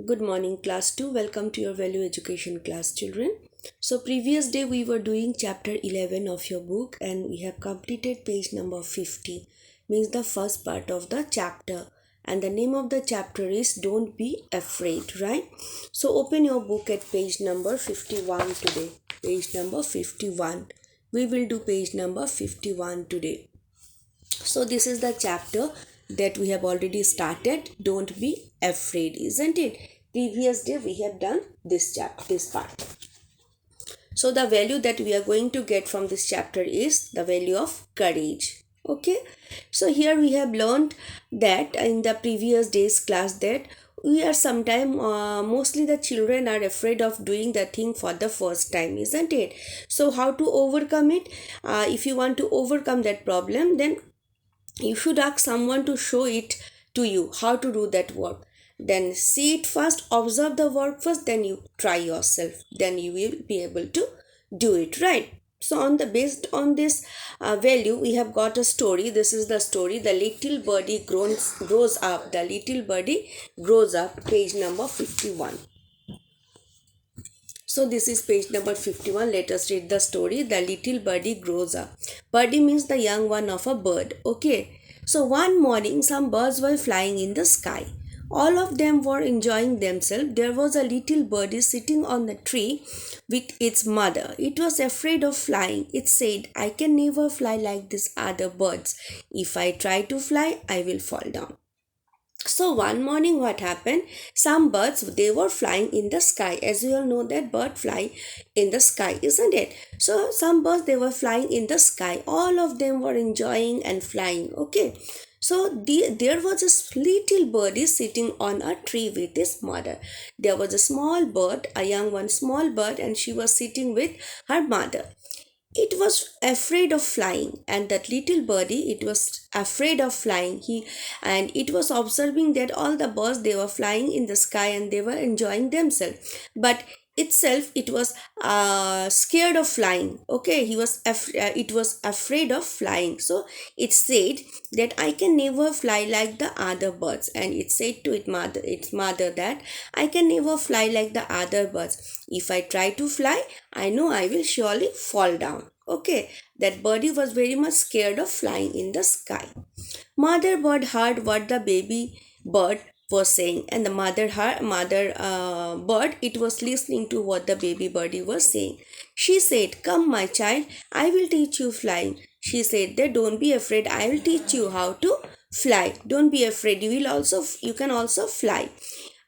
Good morning, class 2. Welcome to your value education class, children. So, previous day we were doing chapter 11 of your book and we have completed page number 50, means the first part of the chapter. And the name of the chapter is Don't Be Afraid, right? So, open your book at page number 51 today. Page number 51. We will do page number 51 today. So this is the chapter that we have already started. Don't be afraid, isn't it? Previous day we have done this chapter, this part. So the value that we are going to get from this chapter is the value of courage. Okay. So here we have learned that in the previous day's class that we are sometime mostly the children are afraid of doing the thing for the first time, isn't it? So how to overcome it? If you want to overcome that problem, then you should ask someone to show it to you how to do that work. Then see it first, observe the work first, then you try yourself, then you will be able to do it, right? So based on this value, we have got a story. This is the story. The little birdie grows up. The little birdie grows up. Page number 51. So this is page number 51. Let us read the story. The little birdie grows up. Birdie means the young one of a bird. Okay. So one morning some birds were flying in the sky. All of them were enjoying themselves. There was a little birdie sitting on the tree with its mother. It was afraid of flying. It said, "I can never fly like these other birds. If I try to fly, I will fall down." So one morning what happened, some birds, they were flying in the sky. As you all know that bird fly in the sky, isn't it? So some birds, they were flying in the sky. All of them were enjoying and flying. Okay. So there was a little birdie sitting on a tree with his mother. There was a small bird, a young one, small bird, and she was sitting with her mother. It was afraid of flying, and that little birdie, it was afraid of flying. It was observing that all the birds, they were flying in the sky and they were enjoying themselves, but it was scared of flying. Okay, it was afraid of flying. So it said that I can never fly like the other birds, and it said to its mother that I can never fly like the other birds. If I try to fly, I know I will surely fall down. Okay, that birdie was very much scared of flying in the sky. Mother bird heard what the baby bird was saying, and the mother bird, it was listening to what the baby birdie was saying. She said, "Come, my child, I will teach you flying." She said that, "Don't be afraid, I will teach you how to fly. Don't be afraid, you can also fly."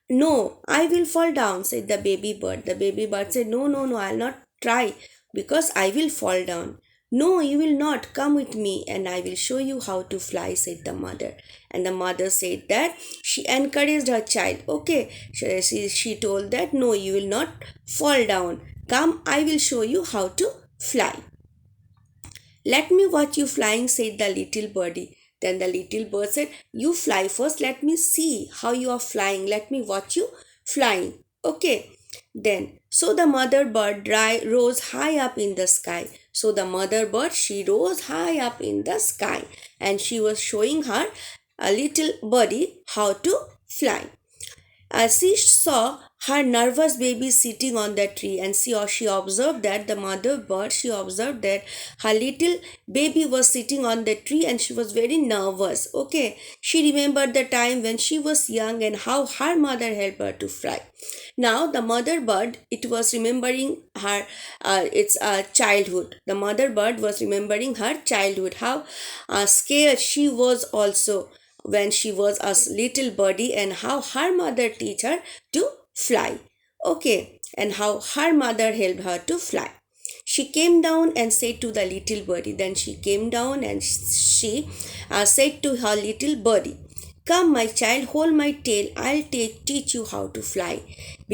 "No, I will fall down," said the baby bird. The baby bird said, No, I'll not try because I will fall down." "No, you will not. Come with me and I will show you how to fly," said the mother. And the mother said that she encouraged her child. Okay, she told that, "No, you will not fall down. Come, I will show you how to fly." "Let me watch you flying," said the little birdie. Then the little bird said, "You fly first. Let me see how you are flying. Let me watch you flying." Okay. Then, so the mother bird rose high up in the sky. So the mother bird, she rose high up in the sky and she was showing her a little birdie how to fly. As she saw her nervous baby sitting on the tree, and she observed that the mother bird, she observed that her little baby was sitting on the tree and she was very nervous. Okay, she remembered the time when she was young and how her mother helped her to fly. Now the mother bird, it was remembering her its childhood. The mother bird was remembering her childhood, how scared she was also when she was a little birdie, and how her mother teach her to fly. Okay, and how her mother helped her to fly. She came down and said to the little birdie. Then she came down and she said to her little birdie, "Come, my child, hold my tail. I'll teach you how to fly.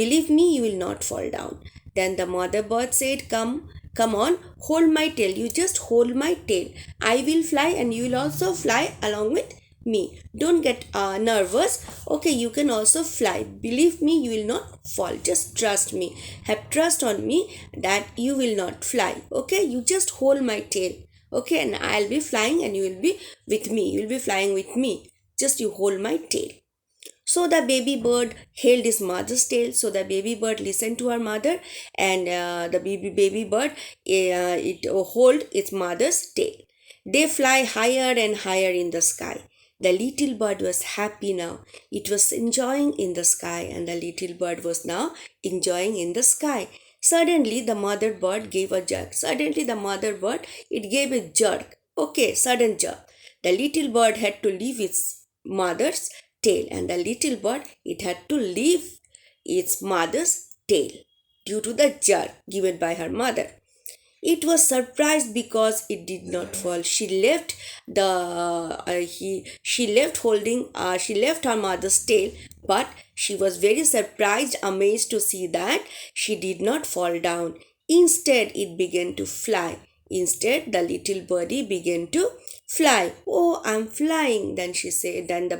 Believe me, you will not fall down." Then the mother bird said, Come on, hold my tail. You just hold my tail. I will fly and you will also fly along with me. Don't get nervous. Okay, you can also fly. Believe me, you will not fall. Just trust me. Have trust on me that you will not fly. Okay, you just hold my tail. Okay, and I'll be flying and you will be with me. You will be flying with me. Just you hold my tail. So the baby bird held his mother's tail. So the baby bird listened to her mother, and the baby bird it hold its mother's tail. They fly higher and higher in the sky. The little bird was happy now. It was enjoying in the sky, and the little bird was now enjoying in the sky. Suddenly the mother bird gave a jerk. Suddenly the mother bird, it gave a jerk. Okay, sudden jerk. The little bird had to leave its mother's tail, and the little bird, it had to leave its mother's tail due to the jerk given by her mother. It was surprised because it did not fall. She left the she left holding she left her mother's tail, but she was very surprised, amazed to see that she did not fall down. Instead, it began to fly. Instead, the little birdie began to fly. Oh, I'm flying. Then she said. Then the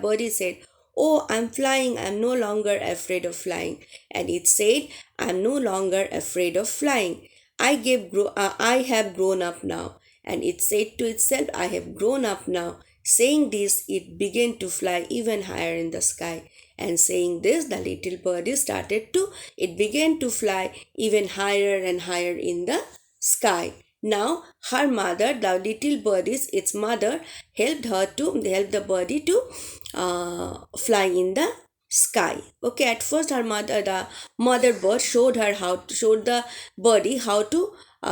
birdie said, "Oh, I'm flying. I'm no longer afraid of flying." And it said, "I'm no longer afraid of flying. I have grown up now." And it said to itself, "I have grown up now." Saying this, it began to fly even higher in the sky. And saying this, the little birdie it began to fly even higher and higher in the sky. Now, her mother, the little birdie's, its mother, helped the birdie to fly in the sky. Okay, at first the mother bird showed the birdie how to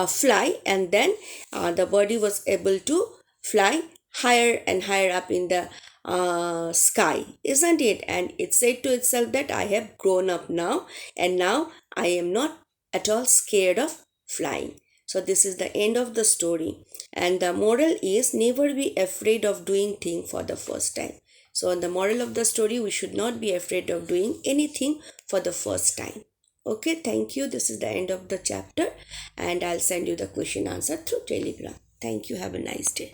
fly, and then the birdie was able to fly higher and higher up in the sky, isn't it? And it said to itself that I have grown up now, and now I am not at all scared of flying. So this is the end of the story, and the moral is never be afraid of doing thing for the first time. So the moral of the story, we should not be afraid of doing anything for the first time. Okay, thank you. This is the end of the chapter, and I'll send you the question answer through Telegram. Thank you. Have a nice day.